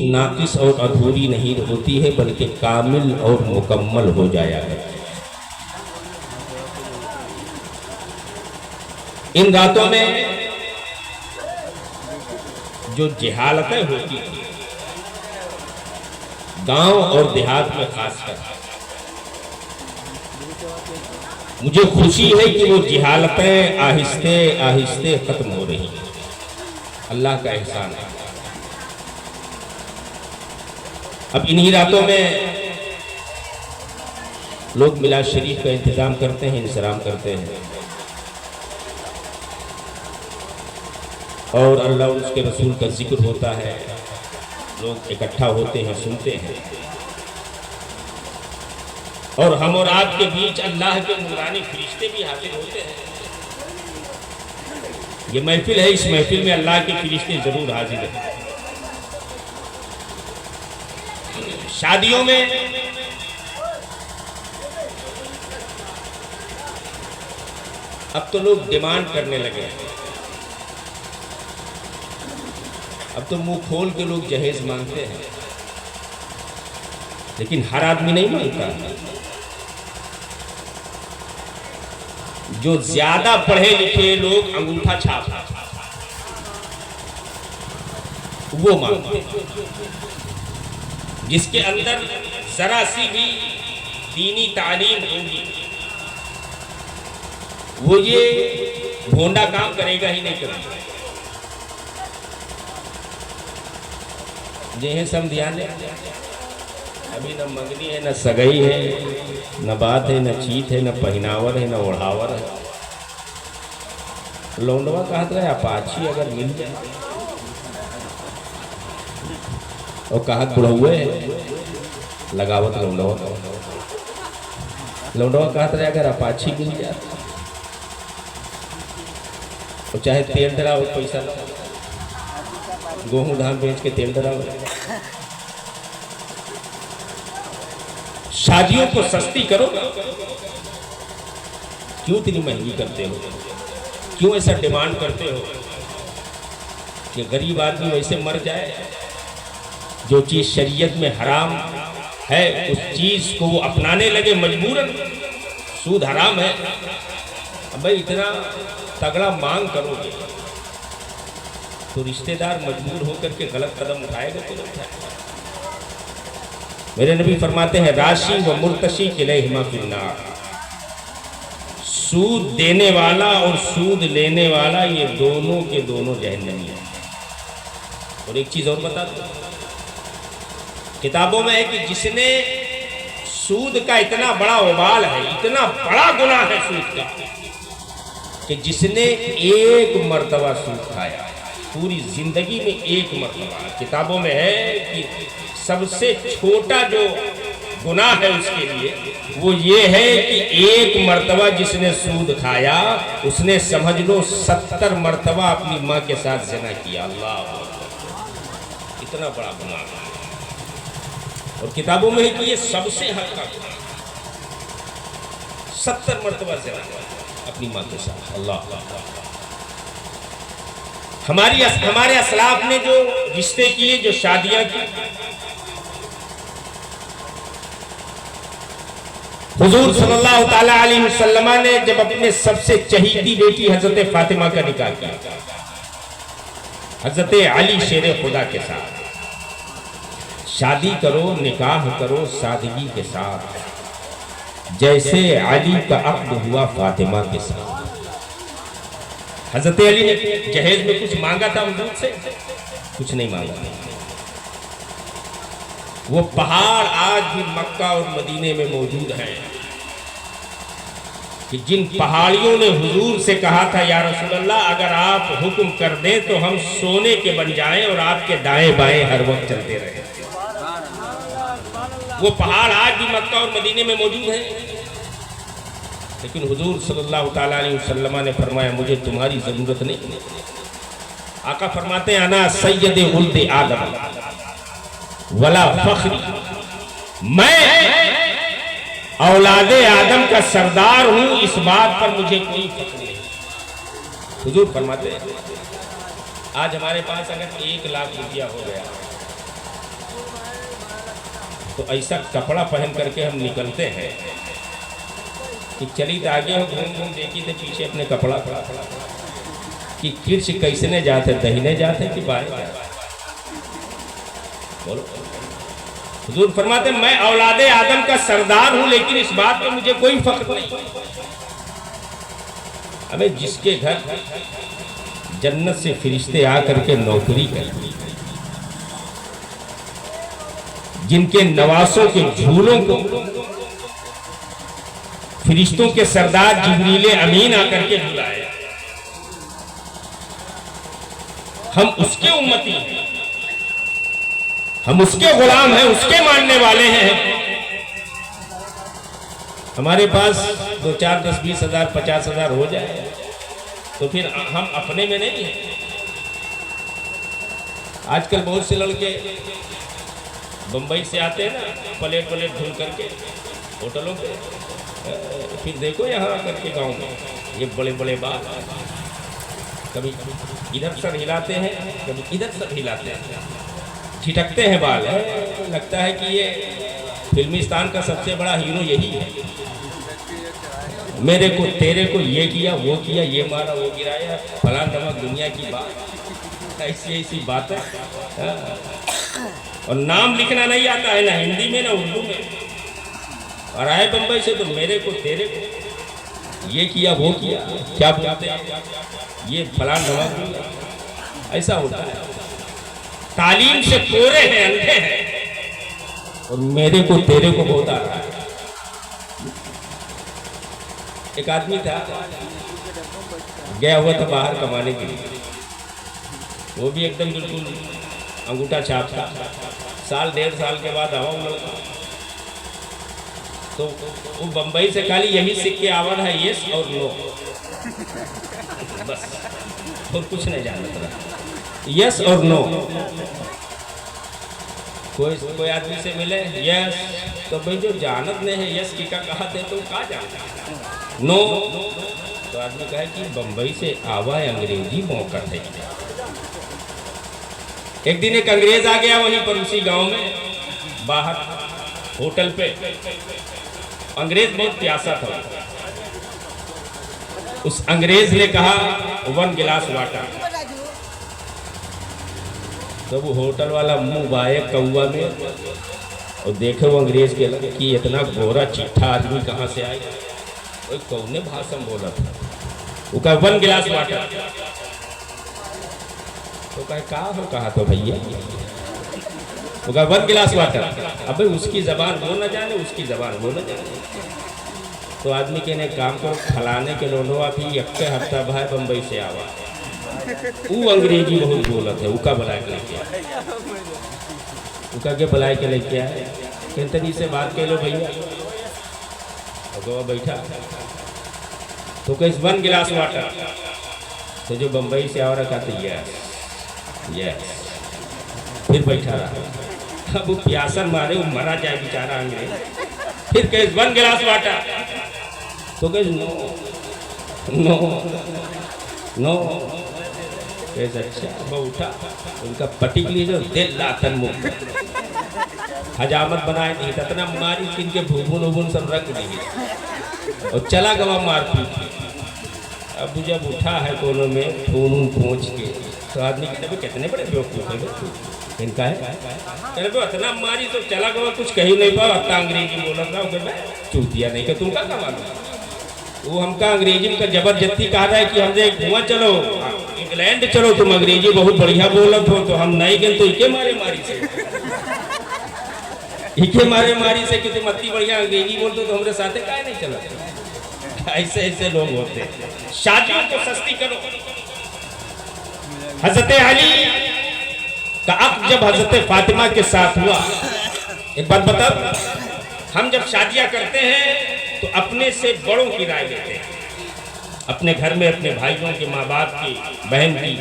नाकिस और अधूरी नहीं होती है बल्कि कामिल और मुकम्मल हो जाया है। इन रातों में जो जहालतें होती थी गांव और देहात में खासकर, मुझे खुशी है कि वो जहालतें आहिस्ते आहिस्ते खत्म हो रही हैं। अल्लाह का एहसान है। अब इन्हीं रातों में लोग मिलाद शरीफ का इंतजाम करते हैं, इंतजाम करते हैं और अल्लाह और उसके रसूल का जिक्र होता है, लोग इकट्ठा होते हैं, सुनते हैं और हम और आपके बीच अल्लाह के नूरानी फरिश्ते भी हाजिर होते हैं। ये महफिल है, इस महफिल में अल्लाह के फरिश्ते जरूर हाजिर हैं। शादियों में अब तो लोग डिमांड करने लगे हैं। अब तो मुंह खोल के लोग जहेज मांगते हैं, लेकिन हर आदमी नहीं मांगता। जो ज्यादा पढ़े लिखे लोग अंगूठा छाप वो मांगते हैं, जिसके अंदर जरा सी भी दीनी तालीम होगी वो ये भोंडा काम करेगा ही नहीं करेगा। जे सब ध्यान है, अभी न मंगनी है, न सगाई है, न बात है, न चीत है, न पहनावर है, न ओढ़ावर है। लौंडवा कहते रहे अपाची अगर मिल जाए और कहा बुढ़ौए लगावत लौंडवा। लौंडवा कहते रहे अगर अपाची मिल जाए और चाहे तेल डराओ, पैसा गेहूं धान बेच के तेल डराओ। शादियों को सस्ती करो, क्यों इतनी महंगी करते हो? क्यों ऐसा डिमांड करते हो कि गरीब आदमी वैसे मर जाए? जो चीज शरीयत में हराम है उस चीज को वो अपनाने लगे मजबूरन। सूद हराम है, अब भाई इतना तगड़ा मांग करोगे तो रिश्तेदार मजबूर होकर के गलत कदम उठाएगा तो नहीं उठाएगा। मेरे नबी फरमाते हैं राशि व मुर्तशी किलैहिमा फिन्नार। सूद देने वाला और सूद लेने वाला ये दोनों के दोनों जहन्नमी है। और एक चीज और बता दो, किताबों में है कि जिसने सूद का इतना बड़ा उबाल है, इतना बड़ा गुनाह है सूद का, कि जिसने एक मर्तबा सूद खाया पूरी जिंदगी में एक मर्तबा, किताबों में है कि सबसे छोटा जो गुनाह है उसके लिए वो ये है कि एक मर्तबा जिसने सूद खाया उसने समझ लो 70 मर्तबा अपनी माँ के साथ ज़िना किया। अल्लाह, इतना बड़ा गुनाह। और किताबों में है कि ये सबसे हल्का गुनाह, 70 मर्तबा ज़िना अपनी माँ के साथ। अल्लाह, हमारे असलाफ ने जो रिश्ते किए, जो शादियां की, हुजूर सल्लल्लाहु ताला अलैहि वसल्लम ने जब अपने सबसे चहीती बेटी हजरत फातिमा का निकाह किया, हजरत अली शेर खुदा के साथ, शादी करो, निकाह करो सादगी के साथ, जैसे अली का अक्द हुआ फातिमा के साथ। हजरत अली ने जहेज में कुछ मांगा था हुजूर से? कुछ नहीं मांगा। वो पहाड़ आज भी मक्का और मदीने में मौजूद हैं कि जिन पहाड़ियों ने हुजूर से कहा था या रसूल अल्लाह अगर आप हुक्म कर दें तो हम सोने के बन जाएं और आपके दाएं बाएं हर वक्त चलते रहें। वो पहाड़ आज भी मक्का और मदीने में मौजूद हैं। लेकिन हुजूर सल्लल्लाहु ताला अलैहि वसल्लम ने फरमाया मुझे तुम्हारी जरूरत नहीं। आका फरमाते हैं अना सय्यदे उल्दे आदम वला फख्री, मैं औलादे आदम का सरदार हूं, इस बात पर मुझे कोई फख्र नहीं। हुजूर फरमाते हैं आज हमारे पास अगर 1 लाख रुपया हो गया तो ऐसा कपड़ा पहन करके हम निकलते हैं कि चली तो आगे हम घूम घूम देखी थे पीछे अपने कपड़ा कि किर्च कैसने जाते, दहीने जाते कि बाएं जाते। बोलो। हुजूर फरमाते मैं औलादे आदम का सरदार हूं, लेकिन इस बात पे मुझे कोई फख्र नहीं। अबे जिसके घर जन्नत से फरिश्ते आकर के नौकरी करें, जिनके नवासों के झूलों को फरिश्तों के सरदार जिब्रील अमीन आकर के झुलाए, हम उसके उम्मती हैं, हम उसके गुलाम हैं, उसके मानने वाले हैं। हमारे पास 2, 4, 10, 20 हजार 50 हजार हो जाए तो फिर हम अपने में नहीं हैं। आजकल बहुत से लड़के बंबई से आते हैं ना, प्लेट ढूंढ करके होटलों पे, फिर देखो यहाँ आकर के गाँव में ये बड़े बड़े बाल, कभी इधर सर हिलाते हैं, कभी इधर सर हिलाते हैं, छिटकते हैं बाल। लगता है कि ये फिल्मिस्तान का सबसे बड़ा हीरो यही है। मेरे को तेरे को ये किया, वो किया, ये मारा, वो गिराया, फलां धमक, दुनिया की बात, ऐसी ऐसी बातें। और नाम लिखना नहीं आता है, ना हिंदी में ना उर्दू में। और आए बम्बई से तो मेरे को तेरे को ये किया, वो किया, क्या बोलते हैं, ये फलां धमक, ऐसा होता है। तालीम से कोरे हैं, अंधे हैं, और मेरे को तेरे को बहुत आ रहा है। एक आदमी था, गया हुआ था बाहर कमाने के लिए, वो भी एकदम बिल्कुल अंगूठा छाप था। साल 1.5 साल के बाद आवा वो लड़का, तो वो बंबई से खाली यही सीख के आवा है, यस और नो, बस, और कुछ नहीं जानता था, यस और नो। कोई आदमी से मिले यस, तो भाई जो जानत नहीं है यस की का कहा थे तो कहा जानता, नो तो आदमी कहे कि बंबई से आवा है, अंग्रेजी मौका है। एक दिन एक अंग्रेज आ गया वहीं पर उसी गांव में, बाहर होटल पे। अंग्रेज बहुत प्यासा था। उस अंग्रेज ने कहा 1 गिलास वाटर। तो वो होटल वाला मुंह बाए कौआ में, और देखे वो अंग्रेज के लगे कि इतना गोरा चिट्ठा आदमी कहाँ से आएगा, कोई कौने भाषा में बोला था। वो कहा 1 गिलास वाटर। तो कहा तो भैया, वो कहा 1 गिलास वाटर। अबे उसकी जबान वो न जाने, उसकी जबान वो न जाने। तो आदमी के ने काम को फलाने के लोनवा भी एक हफ्ता भाई बंबई से आवा, वो अंग्रेजी बहुत बोलत है, उका बुलाए के लेके आए, उका के बुलाए के लेके आए, कितनी से बात कर लो भैया, और बैठा तो कैसे 1 गिलास वाटर। तो जो बंबई से आ रहा था यस यस, फिर बैठा रहा। अब वो प्यासन मारे वो मरा जाए बेचारा अंग्रेज। फिर कैसे 1 गिलास वाटर। तो कैसे नो नो नो। कैसे अच्छा वो उठा, उनका पटी के लिए जो दिल लातन मुख हजामत बनाए नहीं, इतना मारी कि इनके भूबुन उबुन सब रख दी और चला गवा मारपीट। अब जब उठा है कोनों में खून पहुँच के, तो आदमी कहते कितने बड़े बेवकूफ है इनका है, इतना मारी तो चला गवा, कुछ कही नहीं पाओ। अब अंग्रेजी बोल रहा हूँ, चूतिया नहीं कि तुम क्या मालूम। वो हमका अंग्रेजी का जबरदस्ती कहा रहा है कि हमसे घुमा चलो इंग्लैंड चलो, तुम अंग्रेजी बहुत बढ़िया बोलत हो। तो हम नहीं गए तो इके मारे मारी से, इके मारे मारी से कि तुम अति बढ़िया अंग्रेजी बोलते तो हमारे साथ काहे नहीं चला। ऐसे ऐसे लोग होते। शादियों को सस्ती करो। हजरत अली का अक्द जब हजरत फातिमा के साथ हुआ, एक बात बता, हम जब शादियां करते हैं तो अपने से बड़ों की राय लेते हैं। अपने घर में अपने भाइयों के, माँ बाप की, बहन की,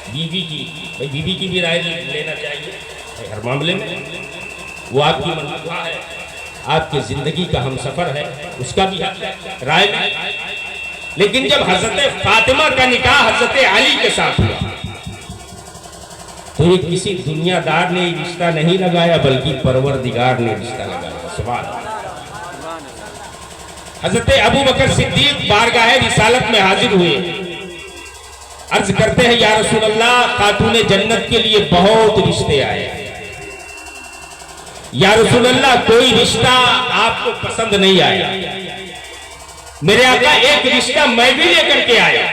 बीवी की, भाई बीवी की भी राय लेना चाहिए हर मामले में। वो आपकी मनवा है, आपकी जिंदगी का हम सफर है, उसका भी राय में। लेकिन जब हजरत फातिमा का निकाह हजरत अली के साथ हुआ तो ये किसी दुनियादार ने रिश्ता नहीं लगाया, बल्कि परवरदिगार ने रिश्ता लगाया। सुभान अल्लाह। हजरत अबू बकर सिद्दीक बारगाह रिसालत में हाजिर हुए, अर्ज करते हैं या रसूल अल्लाह, खातूने जन्नत के लिए बहुत रिश्ते आए, या रसूल अल्लाह कोई रिश्ता आपको पसंद नहीं आया। मेरे आका एक रिश्ता मैं भी लेकर के आया।